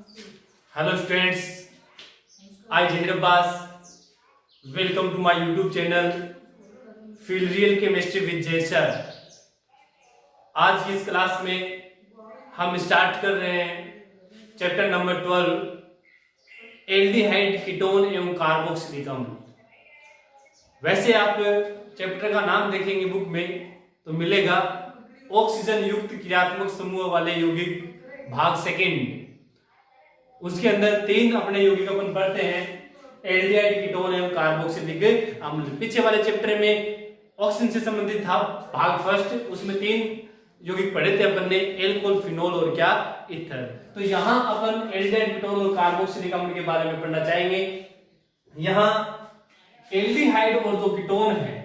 Hello students, I Jahir Abbas. Welcome to my YouTube channel Feel Real Chemistry with Jay Sir. आज की इस class में हम start कर रहे हैं चैप्टर नंबर 12 एल्डिहाइड कीटोन एवं कार्बोक्सिलिक अम्ल। वैसे आप चैप्टर का नाम देखेंगे बुक में तो मिलेगा ऑक्सीजन युक्त क्रियात्मक समूह वाले यौगिक भाग सेकंड। उसके अंदर तीन अपने यौगिक अपन पढ़ते हैं, एल्डिहाइड कीटोन एवं कार्बोक्सिलिक अम्ल। पीछे वाले चैप्टर में ऑक्सीजन से संबंधित था भाग फर्स्ट, उसमें तीन यौगिक पढ़े थे अपन ने, एल्कोहल, फिनोल और क्या ईथर। तो यहाँ अपन एल्डिहाइड कीटोन और कार्बोक्सिलिक अम्ल के बारे में पढ़ना चाहेंगे। यहाँ एल्डिहाइड और जो कीटोन है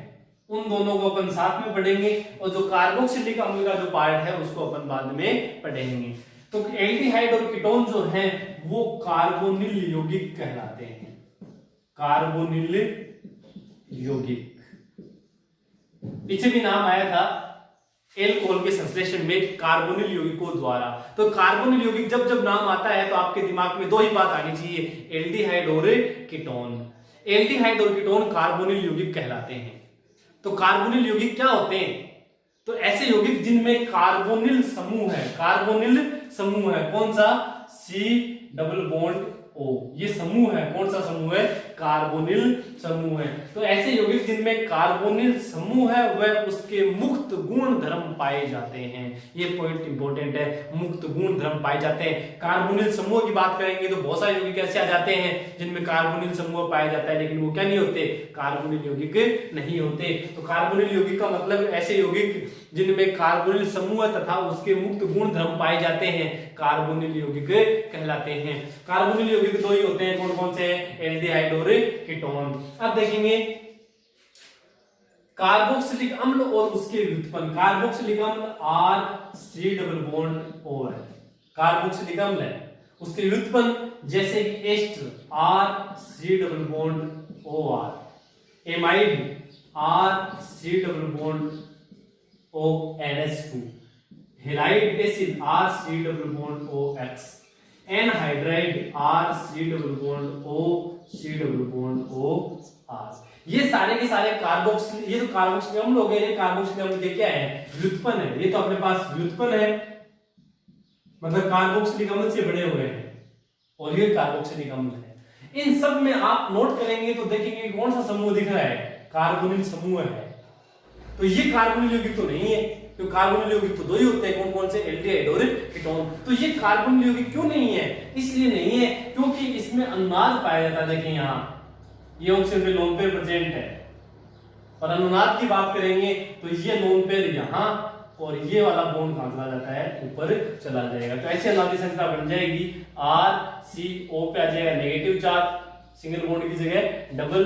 उन दोनों को अपन साथ में पढ़ेंगे और जो कार्बोक्सिलिक अम्ल का जो पार्ट है उसको अपन बाद में पढ़ेंगे। तो एल्डिहाइड और कीटोन जो हैं वो कार्बोनिल यौगिक कहलाते हैं। कार्बोनिल यौगिक, पीछे भी नाम आया था एल्कोहल के संश्लेषण में कार्बोनिल यौगिकों द्वारा। तो कार्बोनिल यौगिक जब जब नाम आता है तो आपके दिमाग में दो ही बात आनी चाहिए, एल्डिहाइड और कीटोन। एल्डिहाइड और कीटोन कार्बोनिल यौगिक कहलाते हैं। तो कार्बोनिल यौगिक क्या होते हैं? तो ऐसे यौगिक जिनमें कार्बोनिल समूह है। कार्बोनिल समूह है कौन सा? C डबल बॉन्ड O, ये समूह है। कौन सा समूह है? कार्बोनिल समूह है। तो ऐसे यौगिक जिनमें कार्बोनिल समूह है वह उसके मुक्त गुण धर्म पाए जाते हैं। ये पॉइंट इंपॉर्टेंट है, मुक्त गुण धर्म पाए जाते हैं। कार्बोनिल समूह की बात करेंगे तो बहुत सारे यौगिक ऐसे आ जाते हैं जिनमें कार्बोनिल समूह पाया जाता है, लेकिन वो क्या नहीं होते? कार्बोनिल यौगिक नहीं होते। तो कार्बोनिल यौगिक का मतलब ऐसे यौगिक जिनमें कार्बोनिल समूह तथा उसके मुक्त गुण धर्म पाए जाते हैं कार्बोनिल यौगिक कहलाते हैं। कार्बोनिल यौगिक दो ही होते हैं, कौन कौन से? एल्डिहाइड और कीटोन। अब देखेंगे कार्बोक्सिलिक अम्ल और उसके व्युत्पन्न। कार्बोक्सिलिक अम्ल R C double bond O है, कार्बोक्सिलिक अम्ल है। उसके व्युत्पन्न जैसे कि ester R C double bond OR, amide R C double bond ONH2, halide acid R C double bond OX, anhydride R C double bond O C double bond OR। ये सारे के सारे कार्बोक्सिलिक, ये तो कार्बोक्सिलिक अम्ल हो गए। ये कार्बोक्सिलिक अम्ल के क्या है? व्युत्पन्न है। ये तो अपने पास व्युत्पन्न है, मतलब कार्बोक्सिलिक अम्ल से बने हुए हैं, और ये कार्बोक्सिलिक अम्ल है। इन सब में आप नोट करेंगे तो देखेंगे कौन सा समूह दिख रहा है? कार्बोनिल समूह है। तो ये कार्बोनिल यौगिक तो नहीं है, तो कार्बोनिल यौगिक तो दो ही होते हैं, कौन कौन से? एल्डिहाइड और कीटोन। तो ये कार्बोनिल यौगिक क्यों नहीं है? इसलिए नहीं है क्योंकि इसमें अनुनाद पाया जाता है। देखिए यहाँ ये ऑक्सीजन पे लोन पेयर प्रेजेंट है, और अनुनाद की बात करेंगे तो ये लोन पेयर यहाँ और ये वाला बॉन्ड कहां चला जाता है? ऊपर चला जाएगा। तो ऐसी अनुनादी संख्या बन जाएगी RCO पे आ जाएगा नेगेटिव चार्ज, सिंगल बॉन्ड की जगह डबल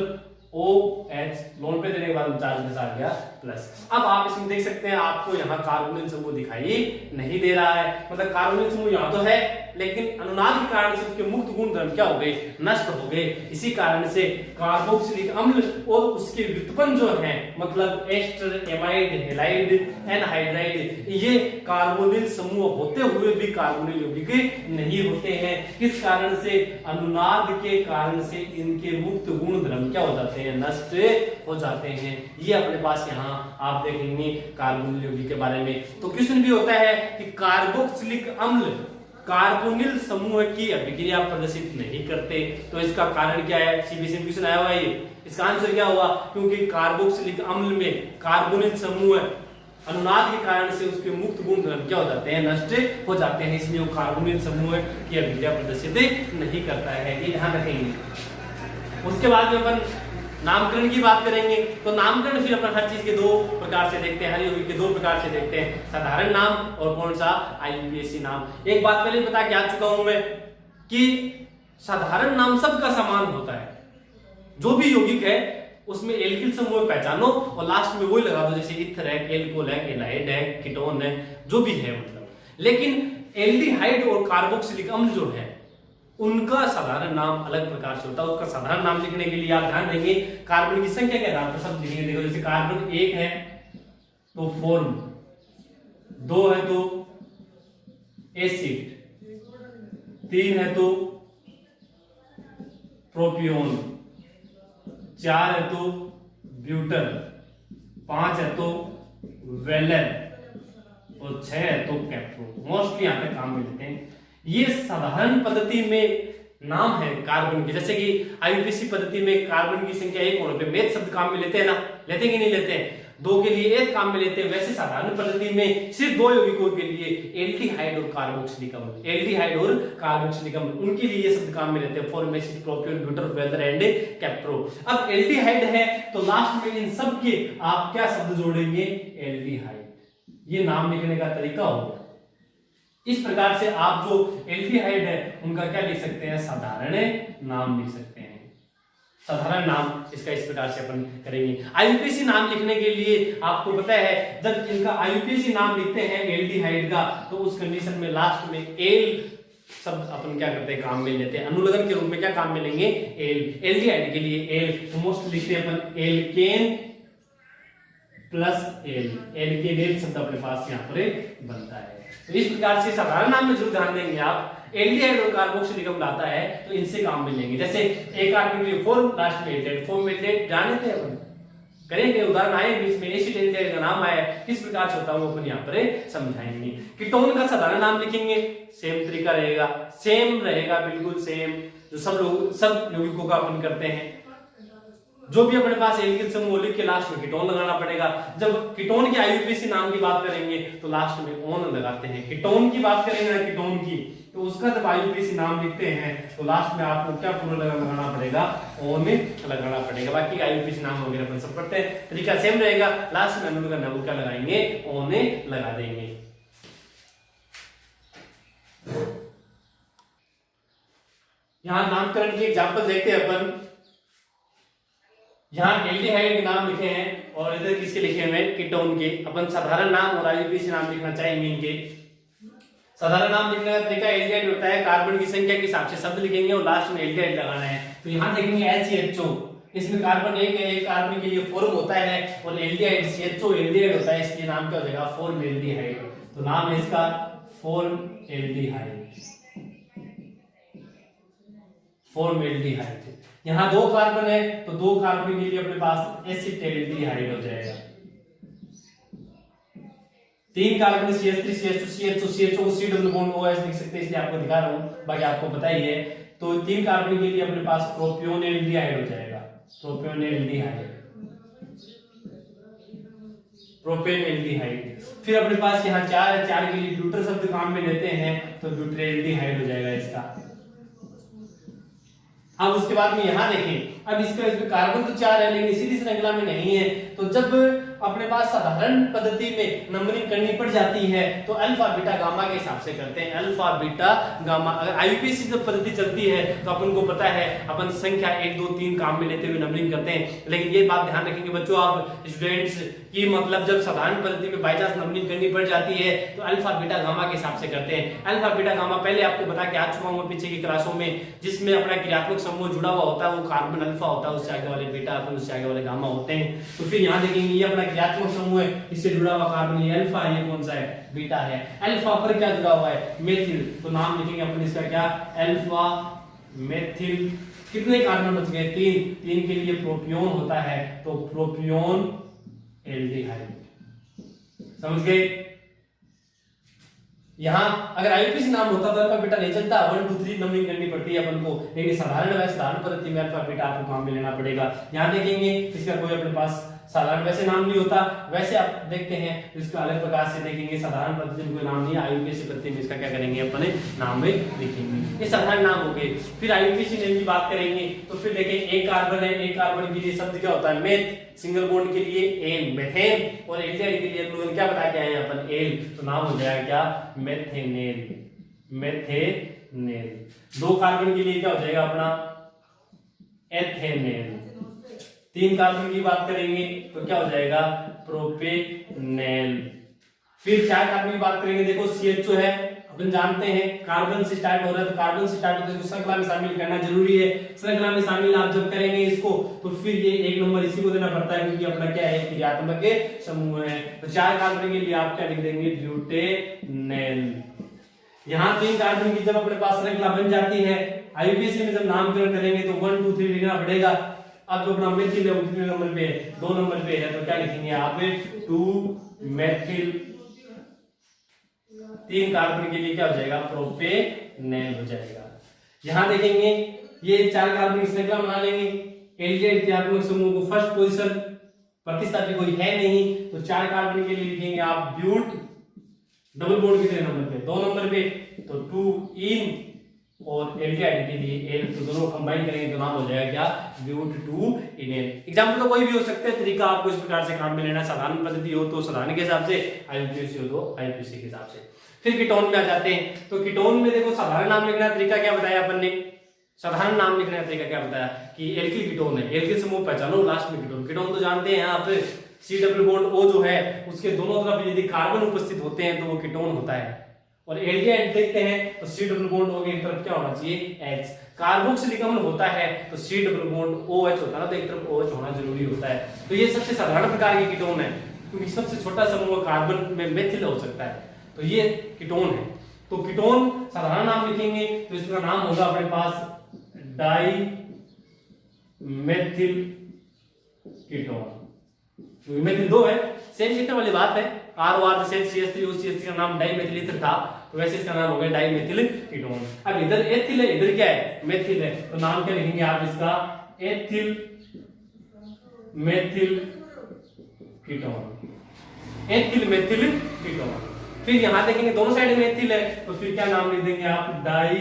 OH, लोन पे देने के बाद चार्ज के साथ गया प्लस। अब आप इसमें देख सकते हैं आपको यहाँ कार्बोनिल समूह दिखाई नहीं दे रहा है, मतलब कार्बोनिल समूह यहाँ तो है लेकिन अनुनाद के कारण से उसके मुक्त गुण धर्म क्या हो गए? नष्ट हो गए। इसी कारण से कार्बोक्सिलिक अम्ल और उसके व्युत्पन्न जो है, मतलब एस्टर, एमाइड, हेलाइड, एनहाइड्राइड, ये कार्बोनिल समूह होते हुए भी कार्बोनिल यौगिक नहीं होते हैं। किस कारण से? अनुनाद के कारण से इनके मुक्त गुण धर्म क्या हो जाते हैं? नष्ट हो जाते हैं। ये अपने पास यहाँ आप देखेंगे कार्बोनिल यौगिक के बारे में। तो क्वेश्चन भी होता है कि कार्बोक्सिलिक अम्ल कार्बोनिल समूह की अभिक्रिया प्रदर्शित नहीं करते, तो इसका कारण क्या है? सीबीएसई में क्वेश्चन आया हुआ है। इसका आंसर क्या हुआ? क्योंकि कार्बोक्सिलिक अम्ल में कार्बोनिल समूह अनुनाद के कारण से उसके मुक्त गुण धर्म क्या हो जाते हैं? नष्ट हो जाते हैं, इसलिए वो कार्बोनिल समूह की अभिक्रिया प्रदर्शित नहीं करता है। ये ध्यान रखेंगे। उसके बाद में अपन नामकरण की बात करेंगे। तो नामकरण फिर अपन हर चीज के दो प्रकार से देखते हैं, हर यौगिक के दो प्रकार से देखते हैं, साधारण नाम और कौन सा? IUPAC नाम। एक बात पहले बता के आ चुका हूं मैं कि साधारण नाम सबका समान होता है। जो भी यौगिक है उसमें एल्किल समूह पहचानो और लास्ट में वही लगा दो, जैसे ईथर है, एल्कोहल है, एलाइड है, कीटोन है, जो भी है मतलब। लेकिन एल्डिहाइड और कार्बोक्सिलिक अम्ल जो है उनका साधारण नाम अलग प्रकार से होता है। उसका साधारण नाम लिखने के लिए आप ध्यान देंगे कार्बन की संख्या के आधार पर शब्द लिखेंगे। देखो जैसे कार्बन 1 है तो फॉर्म, 2 है तो एसिड, 3 है तो प्रोपियोन, 4 है तो ब्यूटर, 5 है तो वेलर और 6 है तो कैप्रो। मोस्टली यहाँ पे काम में लेते हैं। ये साधारण पद्धति में नाम है कार्बन के, जैसे कि आईयूपीएसी पद्धति में कार्बन की संख्या 1 होने पे मेथ शब्द काम में लेते हैं ना, लेते कि नहीं लेते हैं, 2 के लिए एक काम में लेते हैं। वैसे साधारण पद्धति में सिर्फ 2 यौगिकों के लिए एल्डिहाइड और कार्बोक्सिलिक अम्ल, एल्डिहाइड और कार्बोक्सिलिक अम्ल, उनके लिए ये शब्द काम में लेते हैं, फॉर्मेसिड, प्रोपियोन, ब्यूटर, वेलर एंड कैप्रो। अब एल्डिहाइड है तो लास्ट में इन सब के आप क्या शब्द जोड़ेंगे, एल्डिहाइड। ये नाम लिखने का तरीका होगा। इस प्रकार से आप जो एल्डिहाइड है उनका क्या लिख सकते हैं, साधारण नाम लिख सकते हैं। साधारण नाम इसका इस प्रकार से अपन करेंगे। आईयूपीएसी नाम लिखने के लिए आपको पता है जब इनका आईयूपीएसी नाम लिखते हैं एल्डिहाइड का, तो उस कंडीशन में लास्ट में एल शब्द अपन क्या करते हैं, काम में लेते हैं। अनुलग्न के रूप में क्या काम में लेंगे, एल। एल्डिहाइड के लिए एल, तो मोस्ट लिखते हैं अपन एल्केन प्लस एल, एल्केन शब्द अपने पास यहाँ पर बनता है। तो इस प्रकार से साधारण नाम में जरूर ध्यान देंगे आप। एल्डिहाइड और कार्बोक्सिलिक अम्ल आता है तो इनसे काम में लेंगे। जैसे एक कार्बन के लिए फॉर्म, लास्ट में एल्डिहाइड, फॉर्म में एल्डिहाइड जाने थे अपन, करेंगे उदाहरण आए बीच में, एसिड एल्डिहाइड का नाम आया, किस प्रकार से होता है वो अपन यहाँ पर समझाएंगे। कीटोन का साधारण नाम लिखेंगे, सेम तरीका रहेगा, सेम रहेगा, बिल्कुल सेम जो सब यौगिकों का अपन करते हैं। जो भी अपने पास एल्किल समूह लिख के लास्ट में कीटोन लगाना पड़ेगा। जब कीटोन के आईयूपीएसी नाम की बात करेंगे तो लास्ट में ओन लगाते हैं। कीटोन की बात करेंगे ना, कीटोन की, तो उसका जब आईयूपीएसी नाम लिखते हैं तो लास्ट में आपको क्या पूर्ण लगाना पड़ेगा, ओन लगाना पड़ेगा। बाकी आईयूपीएसी नाम वगैरह अपन सब पढ़ते हैं, तरीका सेम रहेगा। लास्ट में अनुलग्न नाम क्या लगाएंगे, ओन लगा देंगे। यहाँ नामकरण के एग्जाम्पल देखते हैं अपन। यहाँ एल्डिहाइड के नाम लिखे हैं और इधर किसके लिखे हुए हैं, कीटोन के। अपन साधारण नाम और आईयूपीएसी नाम लिखना चाहेंगे इनके। साधारण नाम लिखने का तरीका एल्डिहाइड होता है, कार्बन की संख्या के हिसाब से शब्द लिखेंगे और लास्ट में एल्डिहाइड लगाना है। तो यहाँ देखेंगे HCHO, इसमें कार्बन एक है, एक कार्बन के लिए फॉर्म होता है, और एल्डिहाइड CHO एल्डिहाइड होता है, इसलिए नाम क्या हो जाएगा, फॉर्मएल्डिहाइड। तो नाम है इसका फॉर्मएल्डिहाइड, फॉर्मएल्डिहाइड। यहाँ 2 कार्बन है तो 2 कार्बन के लिए अपने पास एसिटेल्डिहाइड हो जाएगा। 3 carbon CH3 CH2 CHO, CHO को C डबल बॉन्ड OH लिख सकते हैं, इसलिए आपको दिखा रहा हूं, बाकी आपको पता ही है। तो 3 कार्बन के लिए अपने पास प्रोपियोनेल्डिहाइड हो जाएगा, प्रोपियोनेल्डिहाइड, प्रोपेनएल्डिहाइड। फिर अपने पास यहाँ 4 है, 4 के लिए ब्यूटर शब्द काम में लेते हैं तो ब्यूटरेल्डिहाइड हो जाएगा इसका। अब उसके बाद में यहाँ देखें, अब इसमें कार्बन तो 4 है लेकिन सीधी श्रृंखला में नहीं है, तो जब अपने पास साधारण पद्धति में नंबरिंग करनी पड़ जाती है तो अल्फा बीटा गामा के हिसाब से करते हैं। अल्फा बीटा गामा, अगर आईयूपीएसी जब पद्धति चलती है तो अपन को पता है अपन संख्या 1 2 3 काम में लेते हुए नंबरिंग करते हैं। लेकिन ये बात ध्यान रखेंगे बच्चों आप स्टूडेंट्स की, मतलब जब साधारण पद्धति में बाई चांस नंबरिंग करनी पड़ जाती है तो अल्फा बीटा गामा के हिसाब से करते हैं। अल्फा बीटा गामा पहले आपको बता के आ चुका हूं पीछे की क्लासों में, जिसमें अपना क्रियात्मक समूह जुड़ा हुआ होता है वो कार्बन अल्फा होता है, उससे आगे वाले बीटा, फिर उससे आगे वाले गामा होते हैं। तो फिर यहाँ देखेंगे ये अपना क्रियात्मक समूह है, इससे जुड़ा हुआ कार्बन ये अल्फा है, ये कौन सा है, बीटा है। अल्फा पर क्या जुड़ा हुआ है, मेथिल, तो नाम लिखेंगे अपन इसका क्या, अल्फा मेथिल। कितने कार्बन बच गए, 3 के लिए प्रोपियोन होता है तो प्रोपियोन एल्डिहाइड, समझ गए। यहाँ अगर आईयूपीएसी नाम होता तो अल्फा बीटा नहीं चलता, 1 2 3 नंबरिंग करनी पड़ती है अपन को, लेकिन साधारण पद्धति में अल्फा बीटा आपको काम में लेना पड़ेगा। यहाँ देखेंगे इसका कोई अपने पास साधारण वैसे नाम नहीं होता, वैसे आप देखते हैं इसको अलग प्रकार से देखेंगे। साधारण पद्धति में कोई नाम नहीं है, आईयूपीएसी पद्धति में इसका क्या करेंगे अपने नाम में लिखेंगे। ये साधारण नाम हो गए। फिर आईयूपीएसी नेम की बात करेंगे तो फिर देखें एक कार्बन है, एक कार्बन के लिए शब्द क्या होता है, मेथ, सिंगल बॉन्ड के लिए एन, मेथेन, और एल्डिहाइड के लिए हम क्या बता के आए हैं अपन, एल, तो नाम हो जाएगा क्या, मेथेनेल, मेथेनेल। 2 कार्बन के लिए क्या हो जाएगा अपना, एथेनेल। 3 कार्बन की बात करेंगे तो क्या हो जाएगा, प्रोपेनेल। फिर 4 कार्बन की बात करेंगे, देखो CHO है, अपन जानते हैं कार्बन से स्टार्ट हो रहा है तो कार्बन से स्टार्ट होता है तो श्रृंखला में शामिल करना जरूरी है। श्रृंखला में शामिल आप जब करेंगे इसको तो फिर ये 1 नंबर इसी को देना पड़ता है क्योंकि अपना क्या है, क्रियात्मक समूह है। तो 4 कार्बन के लिए आप क्या लिख देंगे, ब्यूटेनेल। यहाँ 3 कार्बन की जब अपने पास श्रृंखला बन जाती है, आईयूपीएसी में जब नामकरण करेंगे तो 1 2 3 लिखना पड़ेगा। अब जो अपना मेथिल है वो कितने नंबर पे है, 2 नंबर पे है, तो क्या लिखेंगे आप 2 मेथिल, 3 कार्बन के लिए क्या हो जाएगा, प्रोपेनेल हो जाएगा। यहां देखेंगे ये 4 कार्बन की श्रृंखला बना लेंगे, एल्डिहाइड कार्बनिक समूह को फर्स्ट पोजीशन, प्रतिस्थापी कोई है नहीं तो 4 कार्बन के लिए लिखेंगे आप ब्यूट, डबल बॉन्ड कितने नंबर पे, 2 नंबर पे, तो 2 इन, और एल्डिहाइड के लिए एल, तो दोनों कंबाइन करेंगे तो नाम हो जाएगा क्या, ब्यूट 2 इनेल। एग्जांपल तो कोई भी हो सकता है, तरीका आपको इस प्रकार से काम में लेना है, साधारण पद्धति हो तो साधारण के हिसाब से, आईयूपीएसी हो तो आईयूपीएसी के हिसाब से। फिर कीटोन में आ जाते हैं, तो कीटोन में देखो साधारण नाम लिखने का तरीका क्या बताया अपन ने, साधारण नाम लिखने का तरीका क्या बताया कि एल्किल कीटोन है, एल्किल समूह पहचानो लास्ट में कीटोन। कीटोन तो जानते हैं आप, सी डबल बॉन्ड ओ जो है उसके दोनों तरफ यदि कार्बन उपस्थित होते हैं तो वो कीटोन होता है। और एल्डिहाइड देखते हैं तो सी डबल बॉन्ड ओ की एक तरफ क्या होना चाहिए, एच। कार्बोक्सिलिक अम्ल होता है तो C double bond O H होता है ना, तो एक तरफ ओ एच होना जरूरी होता है। तो ये सबसे साधारण प्रकार के कीटोन है, क्योंकि सबसे छोटा समूह कार्बन में मेथिल हो सकता है, तो ये कीटोन है। तो कीटोन साधारण नाम लिखेंगे तो इसका नाम होगा अपने पास डाई मेथिल कीटोन, क्योंकि मेथिल 2 है, सेम लिखने वाली बात है, आर जैसे CH3 CH3 का नाम डाई मेथिल ईथर था, तो वैसे इसका नाम हो गया डाई मेथिल कीटोन। अब इधर एथिल है, इधर क्या है, मेथिल है, तो नाम क्या लिखेंगे आप इसका, ethyl methyl ketone, ethyl methyl ketone. फिर यहां देखेंगे दोनों साइड में एथिल है, तो फिर क्या नाम लिख देंगे आप, die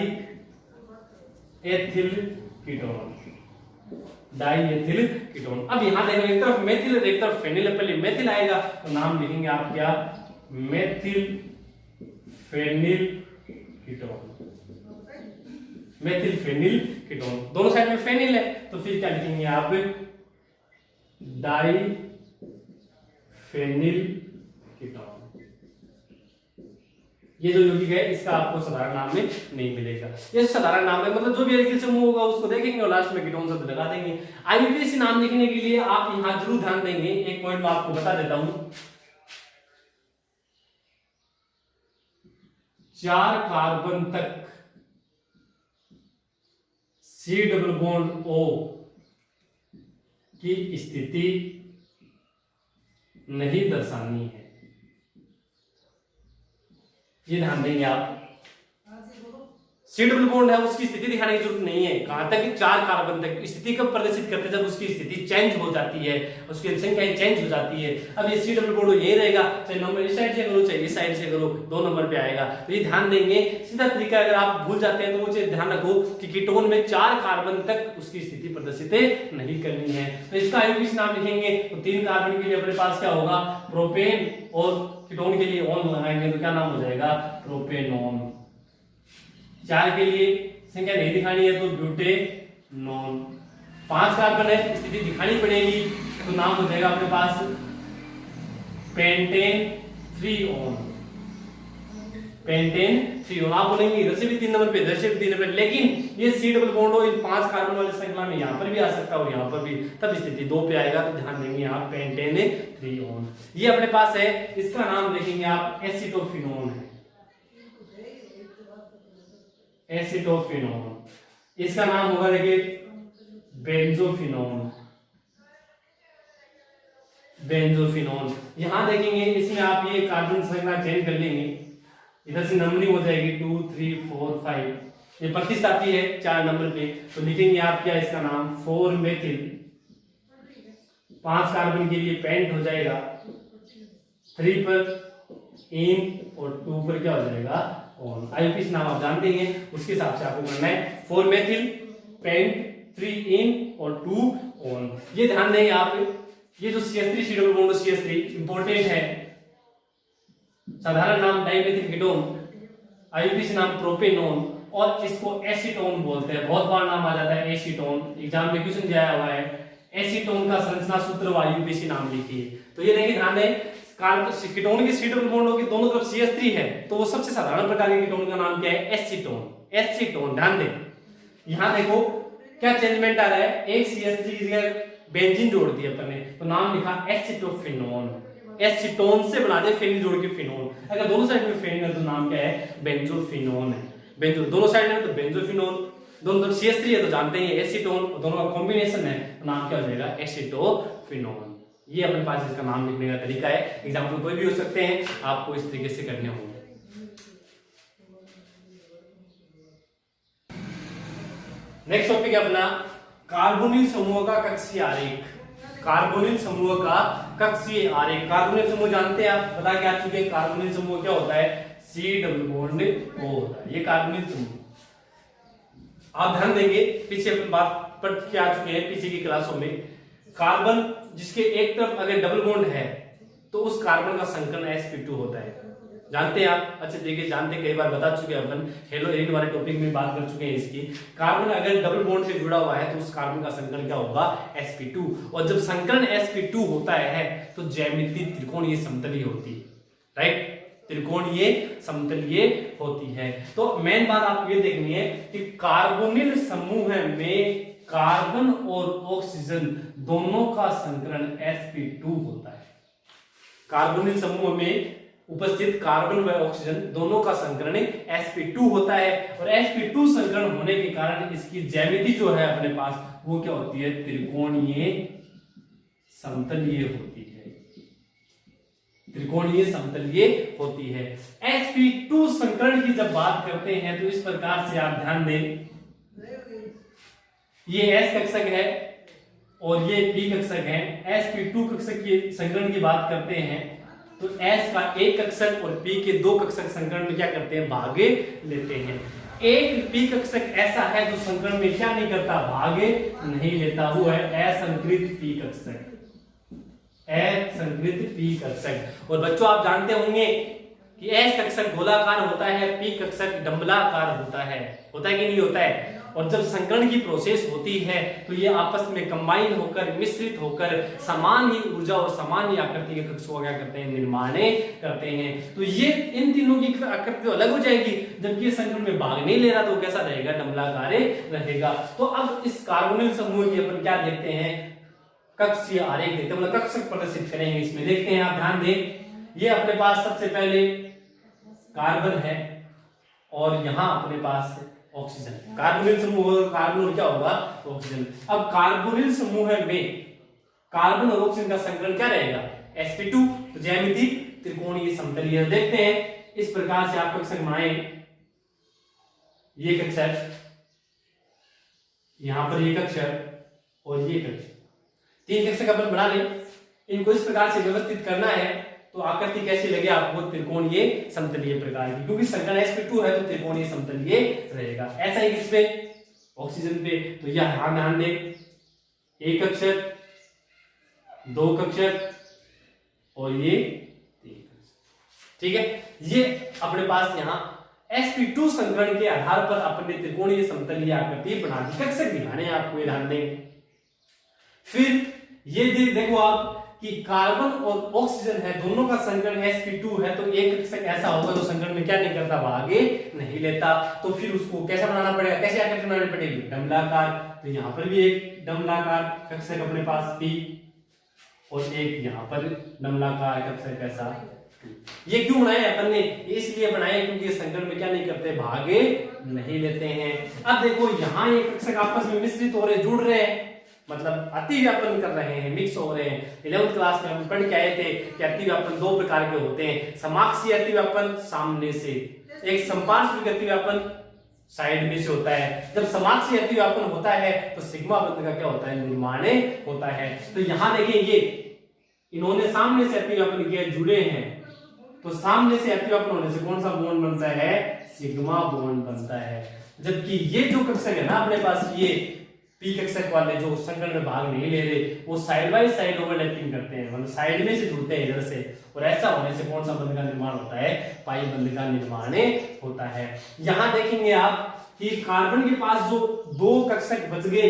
ethyl ketone, die ethyl ketone. अब यहां देखेंगे एक तरफ मेथिल है, एक तरफ फेनिल है, पहले मेथिल आएगा तो नाम लिखेंगे आप क्या, methyl phenyl ketone, methyl phenyl ketone. दोनों साइड में फेनिल है तो फिर क्या लिखेंगे आप, डाई फेनिल कीटोन। ये जो यौगिक है इसका आपको साधारण नाम में नहीं मिलेगा, ये साधारण नाम है, मतलब जो भी एल्किल समूह होगा उसको देखेंगे और लास्ट में कीटोन शब्द लगा देंगे। आईयूपीएसी नाम लिखने के लिए आप यहां जरूर ध्यान देंगे, एक पॉइंट मैं आपको बता देता हूं, 4 कार्बन तक सी डबल बॉन्ड ओ की स्थिति नहीं दर्शानी है, ये ध्यान देंगे आप। सी डबल बॉन्ड है उसकी स्थिति दिखाने की जरूरत नहीं है, कहां तक कि 4 कार्बन तक। स्थिति कब प्रदर्शित करते हैं, जब उसकी स्थिति चेंज हो जाती है, उसकी संख्या चेंज हो जाती है। अब ये सी डबल बॉन्ड यही रहेगा, चाहे नंबर इस साइड से करो चाहे इस साइड से करो, 2 नंबर पे आएगा। तो ये ध्यान देंगे, सीधा तरीका अगर आप भूल जाते हैं तो मुझे ध्यान रखो कि कीटोन में 4 कार्बन तक उसकी स्थिति प्रदर्शित नहीं करनी है। तो इसका आईयूपीएसी नाम लिखेंगे तो 3 कार्बन के लिए अपने पास क्या होगा, प्रोपेन, और कीटोन के लिए ऑन लगाएंगे तो क्या नाम हो जाएगा, प्रोपेनॉन। 4 के लिए संख्या नहीं दिखानी है तो ब्यूटेनॉन। 5 कार्बन है, स्थिति दिखानी पड़ेगी तो नाम हो जाएगा अपने पास पेंटेन 3 ऑन, पेंटेन 3 ऑन। आप बोलेंगे इधर से भी 3 नंबर पे, इधर से भी 3 नंबर पे, लेकिन ये सी डबल बॉन्ड हो इन 5 कार्बन वाली श्रृंखला में यहां पर भी आ सकता है और यहां पर भी, तब स्थिति 2 पे आएगा, तो ध्यान देंगे आप पेंटेन 3 ऑन। ये अपने पास है, इसका नाम देखेंगे आप एसिटोफिनोन है, एसिटोफिनोन। इसका नाम होगा देखिए बेंजोफिनोन, बेंजोफिनोन। यहां देखेंगे इसमें आप ये कार्बन श्रृंखला चेंज कर लेंगे, इधर से नंबरिंग हो जाएगी 2 3 4 5, ये प्रतिस्थापी है 4 नंबर पे, तो लिखेंगे आप क्या, इसका नाम 4 मेथिल। 5 कार्बन के लिए पेंट हो जाएगा, 3 पर इन और 2 पर क्या हो जाएगा, ऑन। आईयूपीएसी नाम आप जानते हैं, उसके हिसाब से आपको करना है, 4 मेथिल पेंट, 3 इन और 2 ऑन। ये ध्यान देंगे आप, ये जो CH3 सी डबल बॉन्ड CH3 इंपॉर्टेंट है, साधारण नाम डाइमेथिल कीटोन, आईयूपीएसी नाम प्रोपेनॉन, और इसको एसीटोन बोलते हैं, बहुत बार नाम आ जाता है एसीटोन, एग्जाम में क्वेश्चन दिया हुआ है, एसीटोन का संरचना सूत्र आईयूपीएसी नाम लिखिए। तो ये देखिए ध्यान दें, कीटोन की सी डबल बॉन्ड होगी, दोनों तरफ CH3 है, तो वो सबसे साधारण प्रकार के कीटोन का नाम क्या है, एसीटोन, एसीटोन। ध्यान दें, यहां देखो क्या चेंजमेंट आ रहा है, एक CH3 की जगह बेंजीन जोड़ दिया अपन ने, तो नाम लिखा एसिटोफिनोन, एसीटोन से बना दे फेनिल जोड़ के फिनोल, अगर दोनों साइड में फेनिल है तो नाम क्या है, बेंजोफिनोन है। बेंजो दोनों साइड में तो बेंजोफिनोल, दोनों तरफ CH3 है तो जानते हैं एसीटोन, दोनों का कॉम्बिनेशन है तो नाम क्या हो जाएगा, एसीटोफिनोन। ये अपने पास इसका नाम लिखने का तरीका है, एग्जाम्पल कोई भी हो सकते हैं, आपको इस तरीके से करने होंगे। नेक्स्ट टॉपिक है अपना कार्बोनिल समूह का कक्षीय आरेख। कार्बोनिल समूह का कक्षीय आरेख, कार्बोनिल समूह जानते हैं आप, बता के आ चुके हैं कार्बोनिल समूह क्या होता है, C डबल बॉन्ड O होता है, ये कार्बोनिल समूह। आप ध्यान देंगे पीछे अपन बात पढ़ के आ चुके हैं पिछले की क्लासों में, कार्बन जिसके एक तरफ अगर डबल बॉन्ड है तो उस कार्बन का संकरण sp2 होता है, जानते हैं आप, अच्छे तरीके जानते हैं, कई बार बता चुके हैं अपन, हेलोजन वाले टॉपिक में बात कर चुके हैं इसकी। कार्बन अगर डबल बॉन्ड से जुड़ा हुआ है तो उस कार्बन का संकरण क्या होगा, sp2, और जब संकरण sp2 होता है तो ज्यामिति त्रिकोणीय समतलीय होती है, राइट, त्रिकोणीय समतलीय होती है। तो मेन बात आपको ये देखनी है कि कार्बोनिल समूह में कार्बन और ऑक्सीजन दोनों का संकरण sp2 होता है। कार्बोनिल समूह में उपस्थित कार्बन व ऑक्सीजन दोनों का संकरण sp2 होता है, और sp2 संकरण होने के कारण इसकी ज्यामिति जो है अपने पास वो क्या होती है, त्रिकोणीय समतलीय होती है, त्रिकोणीय समतलीय होती है। sp2 संकरण की जब बात करते हैं तो इस प्रकार से आप ध्यान दें, ये S कक्षक है और ये P कक्षक है। sp2 कक्षक की संकरण की बात करते हैं तो S का एक कक्षक और P के दो कक्षक संकरण में क्या करते हैं, भागे लेते हैं। एक P कक्षक ऐसा है जो संकरण में क्या नहीं करता, भागे नहीं लेता, वो है असंकृत P कक्षक, असंकृत P कक्षक। और बच्चों आप जानते होंगे कि S कक्षक गोलाकार होता है, P कक्षक डंबलाकार होता है कि नहीं होता है, और जब संकरण की प्रोसेस होती है तो ये आपस में कंबाइन होकर मिश्रित होकर समान ही ऊर्जा और समान ही आकृति के कक्षों का क्या करते हैं, निर्माण करते हैं। तो ये इन तीनों की आकृति तो अलग हो जाएगी, जबकि ये संकरण में भाग नहीं ले रहा तो कैसा रहेगा, डंबलाकार रहेगा। तो अब इस कार्बोनिल समूह की अपन क्या देखते हैं, कक्षीय आरेख देखते हैं, मतलब कक्षक प्रदर्शित करेंगे इसमें। देखते हैं, आप ध्यान दें, ये अपने पास सबसे पहले कार्बन है और यहां अपने पास ऑक्सीजन। कार्बोनिल समूह, कार्बन क्या होगा, ऑक्सीजन। अब कार्बोनिल समूह में कार्बन और ऑक्सीजन का संकलन क्या रहेगा, sp2, तो ज्यामिति त्रिकोणीय समतलीय। देखते हैं इस प्रकार से आप कक्षक बनाएं, ये कक्षक, यहां पर ये कक्षक और ये कक्षक, तीन कक्षक अपन बना लें। इनको इस प्रकार से व्यवस्थित करना है तो आकृति कैसी लगे आपको, त्रिकोणीय समतलीय प्रकार की, क्योंकि संकरण sp2 है तो त्रिकोणीय समतलीय रहेगा। ऐसा ही किस पे, ऑक्सीजन पे, तो यहां ध्यान दें, एक कक्षक, दो कक्षक और ये तीन कक्षक, ठीक है। ये अपने पास यहां sp2 संकरण के आधार पर अपने त्रिकोणीय समतलीय आकृति बना दी, कक्षक दिखाने हैं आपको, ध्यान दें। फिर ये देखो आप कि कार्बन और ऑक्सीजन है, दोनों का संकरण sp2 है, तो एक कक्षक ऐसा होगा जो संकरण में क्या नहीं करता, भागे नहीं लेता, तो फिर उसको कैसा बनाना पड़ेगा, कैसे आकृति बनानी पड़ेगी, डंबलाकार। तो यहाँ पर भी एक डंबलाकार कक्षक अपने पास P और एक यहाँ पर डंबलाकार कक्षक ऐसा। ये क्यों बनाए अपन ने, इसलिए बनाए क्योंकि ये संकरण में क्या नहीं करते, भागे नहीं लेते हैं। अब देखो यहाँ ये कक्षक आपस में मिश्रित हो रहे, जुड़ रहे हैं, मतलब अतिव्यापन कर रहे हैं, मिक्स हो रहे हैं। 11th क्लास में हम पढ़ के आए थे कि अतिव्यापन दो प्रकार के होते हैं, समाक्षीय अतिव्यापन सामने से, एक संपार्श्विक अतिव्यापन साइड में से होता है। जब समाक्षीय अतिव्यापन होता है तो सिग्मा बंध का क्या होता है, निर्माण होता है। तो यहाँ देखिए ये इन्होंने सामने से अतिव्यापन किया, जुड़े हैं, तो सामने से अतिव्यापन होने से कौन सा बॉन्ड बनता है, सिग्मा बॉन्ड बनता है। जबकि ये जो कक्षक है ना अपने पास, ये P कक्षक वाले जो संकरण में भाग नहीं ले रहे, वो साइड बाय साइड ओवरलैपिंग करते हैं, मतलब साइड में से जुड़ते हैं इधर से, और ऐसा होने से कौन सा बंध का निर्माण होता है, पाई बंध का निर्माण होता है। यहां देखेंगे आप कि कार्बन के पास जो दो कक्षक बच गए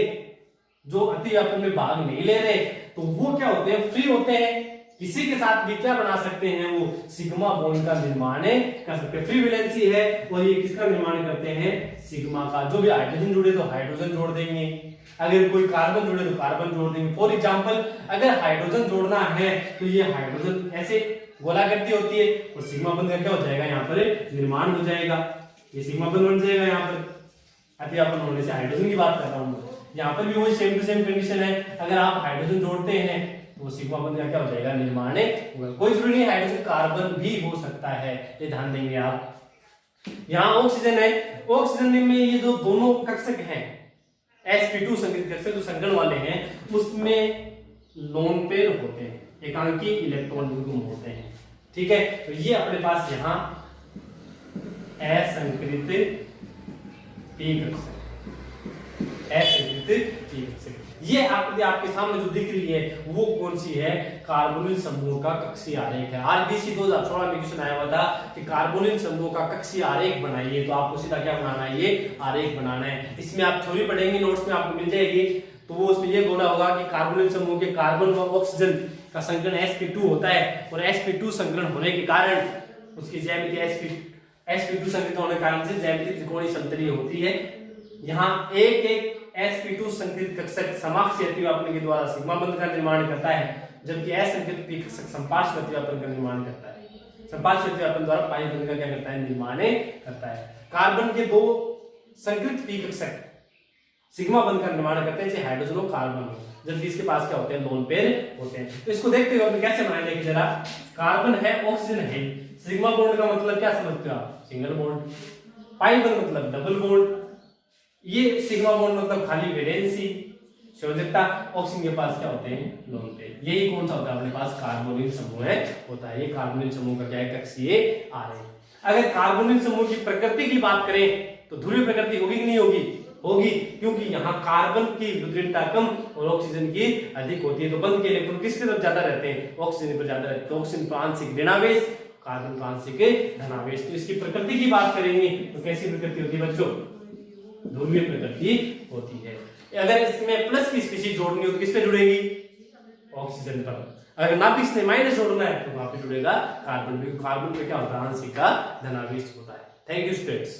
जो अतिव्यापन में भाग नहीं ले रहे, तो वो क्या होते हैं, फ्री होते हैं, किसी के साथ भी क्या बना सकते हैं, वो सिग्मा बॉन्ड का निर्माण कर सकते हैं। फ्री वैलेंसी है और ये किसका निर्माण करते हैं, सिग्मा का। जो भी हाइड्रोजन जुड़े तो हाइड्रोजन जोड़ देंगे, अगर कोई कार्बन जुड़े तो कार्बन जोड़ देंगे। फॉर एग्जांपल अगर हाइड्रोजन जोड़ना है तो ये हाइड्रोजन ऐसे गोलाकृति होती है और सिग्मा बंध क्या हो जाएगा, यहाँ पर निर्माण हो जाएगा, ये सिग्मा बंध बन जाएगा। यहाँ पर अतिव्यापन होने से हाइड्रोजन की बात कर रहा हूँ, यहाँ पर भी वही सेम टू सेम कंडीशन है। अगर आप हाइड्रोजन जोड़ते हैं तो वो सिग्मा बंध क्या हो जाएगा, निर्माण होगा। कोई जरूरी नहीं हाइड्रोजन कार्बन भी हो सकता है, ये ध्यान देंगे आप। यहाँ ऑक्सीजन है, ऑक्सीजन में ये जो दोनों कक्षक हैं sp2 संकरित कक्षक जो संकरण वाले हैं उसमें लोन पेयर होते हैं, एकांकी इलेक्ट्रॉन युग्म होते हैं, ठीक है। तो ये अपने पास यहाँ असंकृत p कक्षक, असंकृत p कक्षक। ये आकृति आपके सामने जो दिख रही है वो कौन सी है, कार्बोनिल समूह का कक्षीय आरेख है। आरबीसी 2016 में क्वेश्चन आया हुआ था कि कार्बोनिल समूह का कक्षीय आरेख बनाइए, तो आपको सीधा क्या बनाना है, ये आरेख बनाना है। इसमें आप थ्योरी पढ़ेंगे, नोट्स में आपको मिल जाएगी, तो वो उसमें ये बोला होगा कि कार्बोनिल समूह के कार्बन व ऑक्सीजन का संकरण sp2 होता है और sp2 संकरण होने के कारण उसकी ज्यामिति sp2 संकरित होने के कारण से ज्यामिति त्रिकोणीय समतलीय होती है। यहाँ एक एक sp2 संकरित कक्षक समाक्षीय अतिव्यापन के द्वारा सिग्मा बंध का निर्माण करता है, जबकि असंकृत p कक्षक संपार्श्व अतिव्यापन का निर्माण करता है। संपार्श्व अतिव्यापन द्वारा पाई बंध का क्या करता है, निर्माण करता है। कार्बन के दो संकरित p कक्षक सिग्मा बंध का निर्माण करते हैं, चाहे हाइड्रोजन हो कार्बन हो, जबकि इसके पास क्या होते हैं, लोन पेयर होते हैं। तो इसको देखते हुए अपन कैसे बनाएंगे, देखिए जरा। कार्बन है, ऑक्सीजन है, सिग्मा बॉन्ड का मतलब क्या समझते हो आप, सिंगल बॉन्ड। पाई बंध मतलब डबल बॉन्ड। ये सिग्मा बॉन्ड मतलब खाली वैलेंसी संयोजकता। ऑक्सीजन के पास क्या होते हैं, लोन पेयर। यही कौन सा होता है अपने पास, कार्बोनिल समूह है होता है। ये कार्बोनिल समूह का क्या है, कक्षीय आरेख। अगर कार्बोनिल समूह की प्रकृति की बात करें तो ध्रुवीय प्रकृति होगी कि नहीं होगी, होगी, क्योंकि यहाँ कार्बन की विद्युतीयता कम और ऑक्सीजन की अधिक होती है। तो बंध के इलेक्ट्रॉन किसकी तरफ ज्यादा रहते हैं, ऑक्सीजन पर ज्यादा रहते हैं। ऑक्सीजन पर आंशिक ऋणावेश, कार्बन पर आंशिक धनावेश। तो इसकी प्रकृति की बात करेंगे तो कैसी प्रकृति होती है बच्चों, ध्रुवीय प्रकृति होती है। अगर इसमें प्लस की स्पीशीज जोड़नी हो तो किस पे जुड़ेगी, ऑक्सीजन पर। अगर ना भी इसने माइनस जोड़ना है तो वहां पे जुड़ेगा कार्बन पे। कार्बन पे क्या होता है, आंशिक का धनावेश होता है। Thank you students.